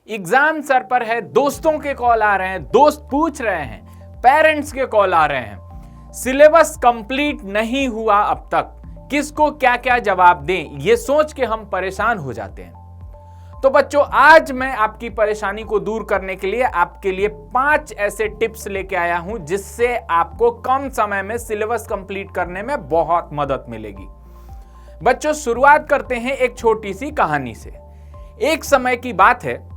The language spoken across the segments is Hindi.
एग्जाम सर पर है, दोस्तों के कॉल आ रहे हैं, दोस्त पूछ रहे हैं, पेरेंट्स के कॉल आ रहे हैं, सिलेबस कंप्लीट नहीं हुआ अब तक, किसको क्या क्या जवाब दें, ये सोच के हम परेशान हो जाते हैं। तो बच्चों, आज मैं आपकी परेशानी को दूर करने के लिए आपके लिए 5 ऐसे टिप्स लेके आया हूं जिससे आपको कम समय में सिलेबस कंप्लीट करने में बहुत मदद मिलेगी। बच्चों, शुरुआत करते हैं एक छोटी सी कहानी से। एक समय की बात है,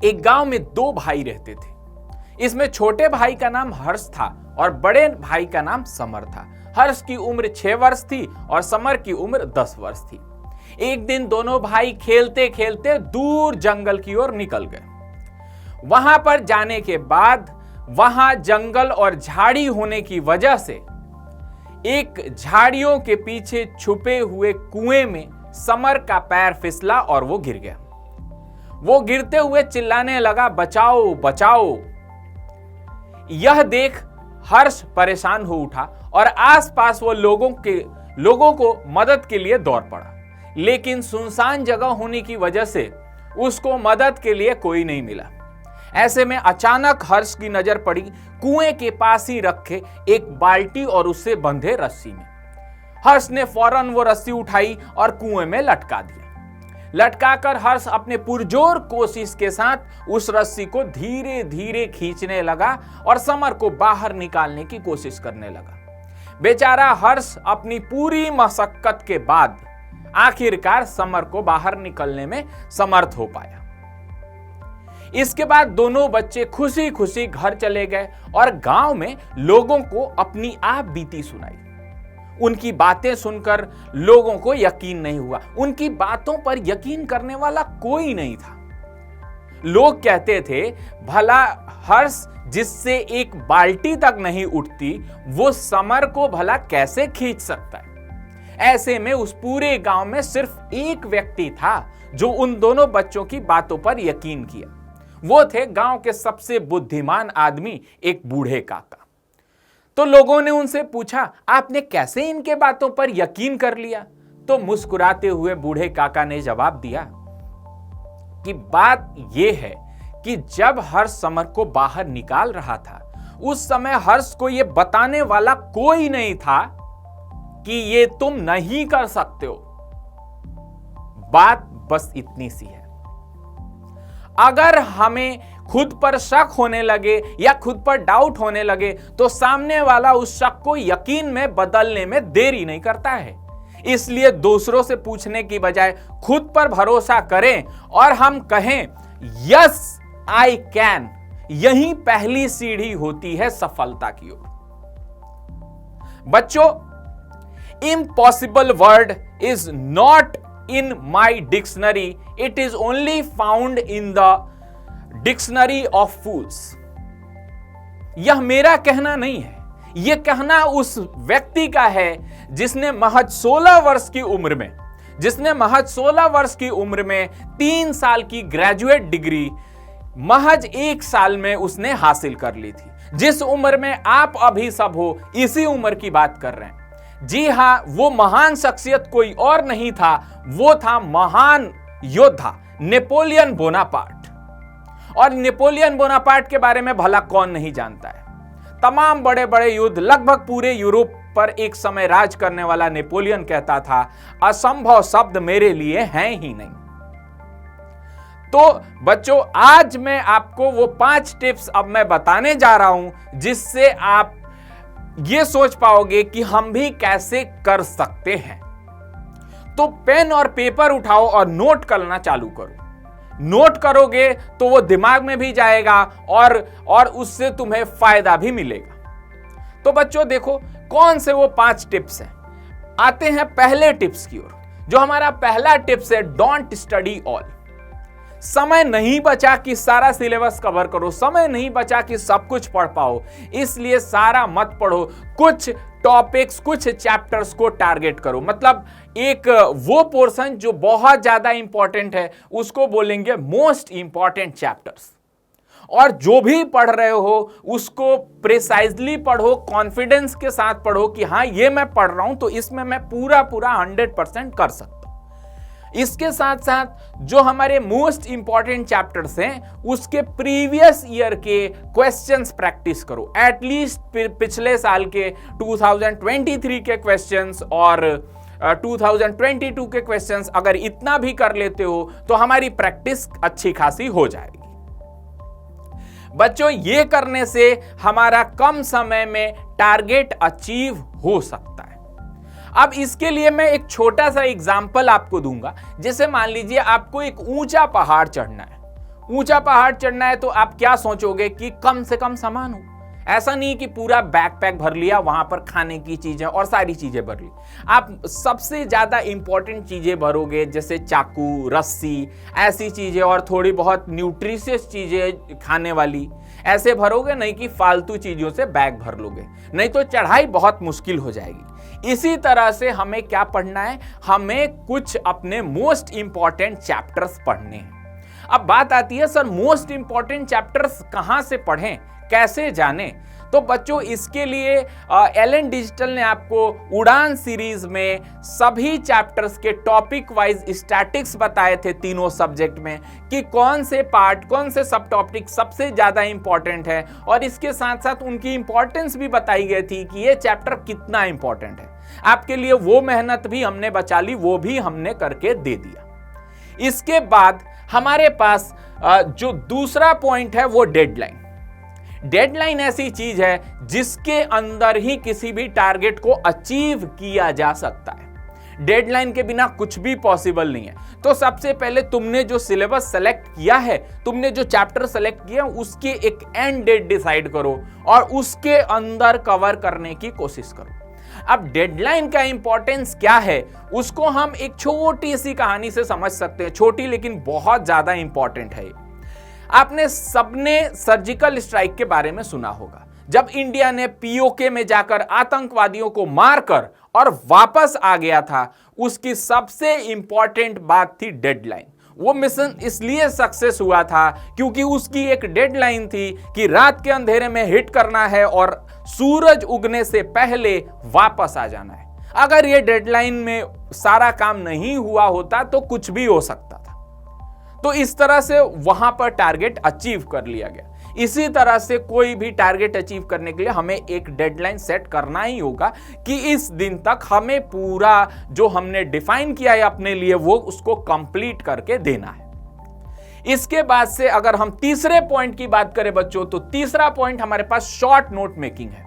एक गांव में 2 भाई रहते थे। इसमें छोटे भाई का नाम हर्ष था और बड़े भाई का नाम समर था। हर्ष की उम्र 6 वर्ष थी और समर की उम्र 10 वर्ष थी। एक दिन दोनों भाई खेलते खेलते दूर जंगल की ओर निकल गए। वहां पर जाने के बाद वहां जंगल और झाड़ी होने की वजह से एक झाड़ियों के पीछे छुपे हुए कुएं में समर का पैर फिसला और वो गिर गया। वो गिरते हुए चिल्लाने लगा, बचाओ बचाओ। यह देख हर्ष परेशान हो उठा और आसपास वो लोगों को मदद के लिए दौड़ पड़ा, लेकिन सुनसान जगह होने की वजह से उसको मदद के लिए कोई नहीं मिला। ऐसे में अचानक हर्ष की नजर पड़ी कुएं के पास ही रखे एक बाल्टी और उससे बंधे रस्सी में। हर्ष ने फौरन वो रस्सी उठाई और कुएं में लटका दिया। लटकाकर हर्ष अपने पुरजोर कोशिश के साथ उस रस्सी को धीरे धीरे खींचने लगा और समर को बाहर निकालने की कोशिश करने लगा। बेचारा हर्ष अपनी पूरी मशक्कत के बाद आखिरकार समर को बाहर निकलने में समर्थ हो पाया। इसके बाद दोनों बच्चे खुशी खुशी घर चले गए और गांव में लोगों को अपनी आप बीती सुनाई। उनकी बातें सुनकर लोगों को यकीन नहीं हुआ। उनकी बातों पर यकीन करने वाला कोई नहीं था। लोग कहते थे, भला हर्ष जिससे एक बाल्टी तक नहीं उठती, वो समर को भला कैसे खींच सकता है। ऐसे में उस पूरे गांव में सिर्फ एक व्यक्ति था जो उन दोनों बच्चों की बातों पर यकीन किया। वो थे गांव के सबसे बुद्धिमान आदमी, एक बूढ़े काका। तो लोगों ने उनसे पूछा, आपने कैसे इनके बातों पर यकीन कर लिया? तो मुस्कुराते हुए बूढ़े काका ने जवाब दिया कि बात यह है कि जब हर्ष समर को बाहर निकाल रहा था, उस समय हर्ष को यह बताने वाला कोई नहीं था कि ये तुम नहीं कर सकते हो। बात बस इतनी सी है। अगर हमें खुद पर शक होने लगे या खुद पर डाउट होने लगे तो सामने वाला उस शक को यकीन में बदलने में देरी नहीं करता है। इसलिए दूसरों से पूछने की बजाय खुद पर भरोसा करें और हम कहें, यस आई कैन। यही पहली सीढ़ी होती है सफलता की ओर। बच्चों, impossible word is not in my dictionary, it is only found in the dictionary of fools। यह मेरा कहना नहीं है, यह कहना उस व्यक्ति का है जिसने महज 16 वर्ष की उम्र में 3 साल की ग्रेजुएट डिग्री महज 1 साल में उसने हासिल कर ली थी। जिस उम्र में आप अभी सब हो, इसी उम्र की बात कर रहे हैं। जी हां, वो महान शख्सियत कोई और नहीं था, वो था महान योद्धा नेपोलियन बोनापार्ट। और नेपोलियन बोनापार्ट के बारे में भला कौन नहीं जानता है। तमाम बड़े बड़े युद्ध लगभग पूरे यूरोप पर एक समय राज करने वाला नेपोलियन कहता था, असंभव शब्द मेरे लिए हैं ही नहीं। तो बच्चों, आज मैं आपको वो 5 टिप्स अब मैं बताने जा रहा हूं जिससे आप ये सोच पाओगे कि हम भी कैसे कर सकते हैं। तो पेन और पेपर उठाओ और नोट करना चालू करो। नोट करोगे तो वो दिमाग में भी जाएगा और उससे तुम्हें फायदा भी मिलेगा। तो बच्चों देखो, कौन से वो 5 टिप्स हैं। आते हैं पहले टिप्स की ओर। जो हमारा पहला टिप्स है, डोंट स्टडी ऑल। समय नहीं बचा कि सारा सिलेबस कवर करो, समय नहीं बचा कि सब कुछ पढ़ पाओ, इसलिए सारा मत पढ़ो। कुछ टॉपिक्स, कुछ चैप्टर्स को टारगेट करो। मतलब एक वो पोर्शन जो बहुत ज्यादा इंपॉर्टेंट है उसको बोलेंगे मोस्ट इंपॉर्टेंट चैप्टर्स। और जो भी पढ़ रहे हो उसको प्रिसाइजली पढ़ो, कॉन्फिडेंस के साथ पढ़ो कि हाँ, ये मैं पढ़ रहा हूं तो इसमें मैं पूरा 100% कर सकता हूं। इसके साथ साथ जो हमारे मोस्ट इंपॉर्टेंट चैप्टर्स हैं उसके प्रीवियस ईयर के क्वेश्चंस प्रैक्टिस करो। एटलीस्ट पिछले साल के 2023 के क्वेश्चंस और 2022 के क्वेश्चंस अगर इतना भी कर लेते हो तो हमारी प्रैक्टिस अच्छी खासी हो जाएगी। बच्चों, ये करने से हमारा कम समय में टारगेट अचीव हो सकता है। अब इसके लिए मैं एक छोटा सा एग्जाम्पल आपको दूंगा। जैसे मान लीजिए आपको एक ऊंचा पहाड़ चढ़ना है। ऊंचा पहाड़ चढ़ना है तो आप क्या सोचोगे कि कम से कम सामान हो। ऐसा नहीं कि पूरा बैकपैक भर लिया, वहां पर खाने की चीजें और सारी चीजें भर ली। आप सबसे ज्यादा इंपॉर्टेंट चीजें भरोगे, जैसे चाकू, रस्सी, ऐसी चीजें और थोड़ी बहुत न्यूट्रिशियस चीजें खाने वाली, ऐसे भरोगे, नहीं कि फालतू चीजों से बैग भर लोगे, नहीं तो चढ़ाई बहुत मुश्किल हो जाएगी। इसी तरह से हमें क्या पढ़ना है, हमें कुछ अपने मोस्ट इंपॉर्टेंट चैप्टर्स पढ़ने हैं। अब बात आती है सर मोस्ट इंपॉर्टेंट चैप्टर्स कहां से पढ़ें, कैसे जाने। तो बच्चों, इसके लिए एलन डिजिटल ने आपको उड़ान सीरीज में सभी चैप्टर्स के टॉपिक वाइज स्टैटिक्स बताए थे तीनों सब्जेक्ट में, कि कौन से पार्ट, कौन से सब टॉपिक सबसे ज्यादा इंपॉर्टेंट है, और इसके साथ साथ उनकी इंपॉर्टेंस भी बताई गई थी कि ये चैप्टर कितना इंपॉर्टेंट है। आपके लिए वो मेहनत भी हमने बचा ली, वो भी हमने करके दे दिया। इसके बाद हमारे पास जो दूसरा पॉइंट है वो डेडलाइन। डेडलाइन ऐसी चीज है जिसके अंदर ही किसी भी टारगेट को अचीव किया जा सकता है। डेडलाइन के बिना कुछ भी पॉसिबल नहीं है। तो सबसे पहले तुमने जो सिलेबस सेलेक्ट किया है, तुमने जो चैप्टर सेलेक्ट किया, उसके एक एंड डेट डिसाइड करो और उसके अंदर कवर करने की कोशिश करो। अब डेडलाइन का इंपॉर्टेंस क्या है उसको हम एक छोटी सी कहानी से समझ सकते हैं। छोटी लेकिन बहुत ज्यादा इंपॉर्टेंट है। आपने सबने सर्जिकल स्ट्राइक के बारे में सुना होगा, जब इंडिया ने पीओके में जाकर आतंकवादियों को मारकर और वापस आ गया था। उसकी सबसे इंपॉर्टेंट बात थी डेडलाइन। वो मिशन इसलिए सक्सेस हुआ था क्योंकि उसकी एक डेडलाइन थी कि रात के अंधेरे में हिट करना है और सूरज उगने से पहले वापस आ जाना है। अगर ये डेडलाइन में सारा काम नहीं हुआ होता तो कुछ भी हो सकता था। तो इस तरह से वहां पर टारगेट अचीव कर लिया गया। इसी तरह से कोई भी टारगेट अचीव करने के लिए हमें एक डेडलाइन सेट करना ही होगा कि इस दिन तक हमें पूरा जो हमने डिफाइन किया है अपने लिए वो उसको कंप्लीट करके देना है। इसके बाद से अगर हम तीसरे पॉइंट की बात करें बच्चों, तो तीसरा पॉइंट हमारे पास शॉर्ट नोट मेकिंग है।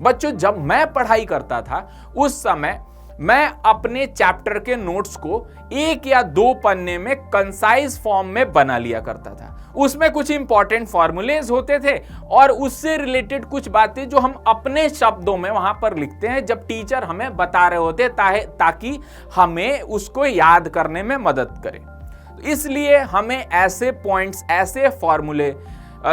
बच्चों, जब मैं पढ़ाई करता था उस समय मैं अपने चैप्टर के नोट्स को 1 या 2 पन्ने में कंसाइज फॉर्म में बना लिया करता था। उसमें कुछ इंपॉर्टेंट फॉर्मूलेज होते थे और उससे रिलेटेड कुछ बातें जो हम अपने शब्दों में वहां पर लिखते हैं जब टीचर हमें बता रहे होते ताकि हमें उसको याद करने में मदद करे। इसलिए हमें ऐसे पॉइंट्स, ऐसे फॉर्मूले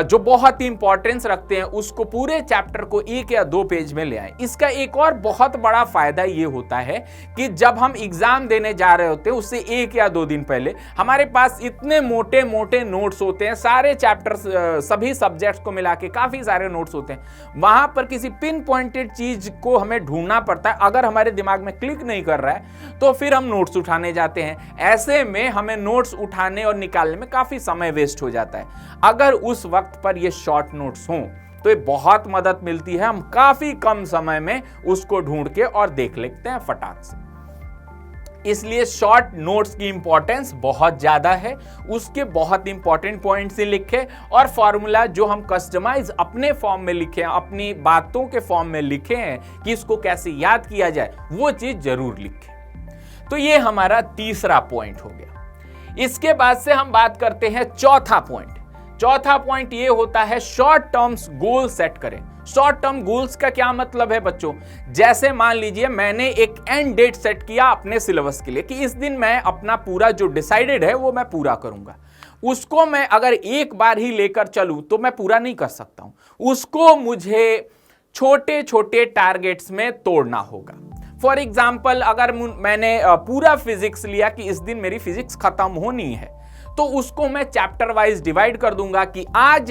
जो बहुत ही इंपॉर्टेंस रखते हैं उसको पूरे चैप्टर को 1 या 2 पेज में ले आए। इसका एक और बहुत बड़ा फायदा ये होता है कि जब हम एग्जाम देने जा रहे होते हैं उससे 1 या 2 दिन पहले हमारे पास इतने मोटे मोटे नोट्स होते हैं, सारे चैप्टर्स, सभी सब्जेक्ट्स को मिला के काफी सारे नोट्स होते हैं। वहां पर किसी पिन पॉइंटेड चीज को हमें ढूंढना पड़ता है। अगर हमारे दिमाग में क्लिक नहीं कर रहा है तो फिर हम नोट्स उठाने जाते हैं। ऐसे में हमें नोट्स उठाने और निकालने में काफी समय वेस्ट हो जाता है। अगर उस वक्त पर ये शॉर्ट नोट्स हों तो ये बहुत मदद मिलती है। हम काफी कम समय में उसको ढूंढ के और देख लेते हैं फटाक से। इसलिए शॉर्ट नोट्स की इंपॉर्टेंस बहुत ज्यादा है। उसके बहुत इंपॉर्टेंट पॉइंट्स ही लिखे और फॉर्मूला जो हम कस्टमाइज अपने फॉर्म में लिखे हैं, अपनी बातों के फॉर्म में लिखे हैं कि इसको कैसे याद किया जाए, वो चीज जरूर लिखें। तो ये हमारा तीसरा पॉइंट हो गया। इसके बाद से हम बात करते हैं चौथा पॉइंट। चौथा पॉइंट ये होता है शॉर्ट टर्म्स गोल सेट करें। शॉर्ट टर्म गोल्स का क्या मतलब है बच्चों? जैसे मान लीजिए मैंने एक एंड डेट सेट किया अपने सिलेबस के लिए कि इस दिन मैं अपना पूरा जो डिसाइडेड है वो मैं पूरा करूंगा। उसको मैं अगर एक बार ही लेकर चलूं तो मैं पूरा नहीं कर सकता हूं। उसको मुझे छोटे छोटे टारगेट्स में तोड़ना होगा। फॉर एग्जाम्पल, अगर मैंने पूरा फिजिक्स लिया कि इस दिन मेरी फिजिक्स खत्म होनी है तो उसको मैं चैप्टर वाइज डिवाइड कर दूंगा कि आज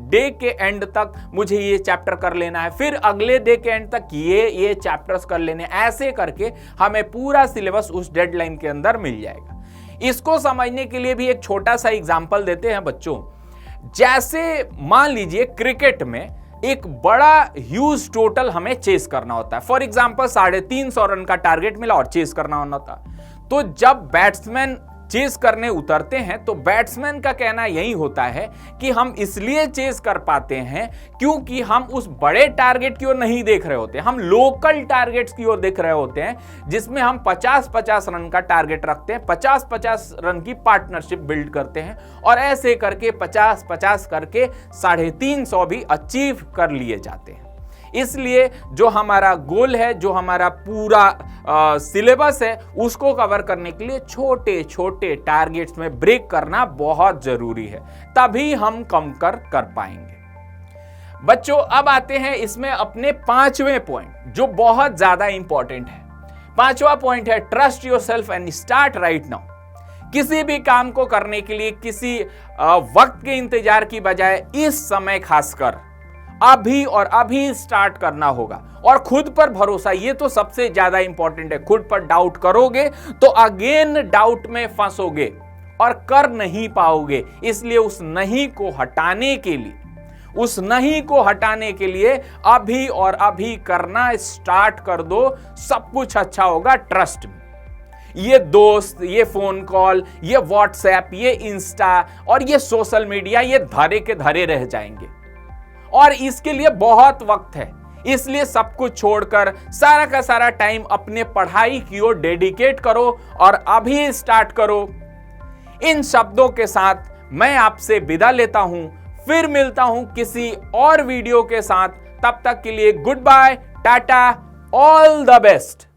डे के एंड तक मुझे ये चैप्टर कर लेना है, फिर अगले डे के एंड तक ये चैप्टर्स कर लेने। ऐसे करके हमें पूरा सिलेबस उस डेडलाइन के अंदर मिल जाएगा। इसको समझने के लिए भी एक छोटा सा एग्जांपल देते हैं बच्चों। जैसे मान लीजिए क्रिकेट में एक बड़ा ह्यूज टोटल हमें चेस करना होता है। फॉर एग्जांपल 350 रन का टारगेट मिला और चेस करना होता है। तो जब बैट्समैन चेस करने उतरते हैं तो बैट्समैन का कहना यही होता है कि हम इसलिए चेस कर पाते हैं क्योंकि हम उस बड़े टारगेट की ओर नहीं देख रहे होते, हम लोकल टारगेट्स की ओर देख रहे होते हैं, जिसमें हम 50-50 रन का टारगेट रखते हैं, 50-50 रन की पार्टनरशिप बिल्ड करते हैं और ऐसे करके 50-50 करके 350 भी अचीव कर लिए जाते हैं। इसलिए जो हमारा गोल है, जो हमारा पूरा सिलेबस है, उसको कवर करने के लिए छोटे छोटे टारगेट्स में ब्रेक करना बहुत जरूरी है, तभी हम कम कर पाएंगे। बच्चों अब आते हैं इसमें अपने 5वें पॉइंट जो बहुत ज्यादा इंपॉर्टेंट है। 5वां पॉइंट है trust yourself and start right now. किसी भी काम को करने के लिए किसी वक्त के इंतजार की बजाय इस समय खासकर अभी और अभी स्टार्ट करना होगा। और खुद पर भरोसा, ये तो सबसे ज्यादा इंपॉर्टेंट है। खुद पर डाउट करोगे तो अगेन डाउट में फंसोगे और कर नहीं पाओगे। इसलिए उस नहीं को हटाने के लिए अभी और अभी करना स्टार्ट कर दो, सब कुछ अच्छा होगा, ट्रस्ट में। ये दोस्त, ये फोन कॉल, ये व्हाट्सएप, ये इंस्टा और ये सोशल मीडिया, ये धरे के धरे रह जाएंगे और इसके लिए बहुत वक्त है। इसलिए सब कुछ छोड़कर सारा का सारा टाइम अपने पढ़ाई की ओर डेडिकेट करो और अभी स्टार्ट करो। इन शब्दों के साथ मैं आपसे विदा लेता हूं, फिर मिलता हूं किसी और वीडियो के साथ। तब तक के लिए goodbye, tata, all the best.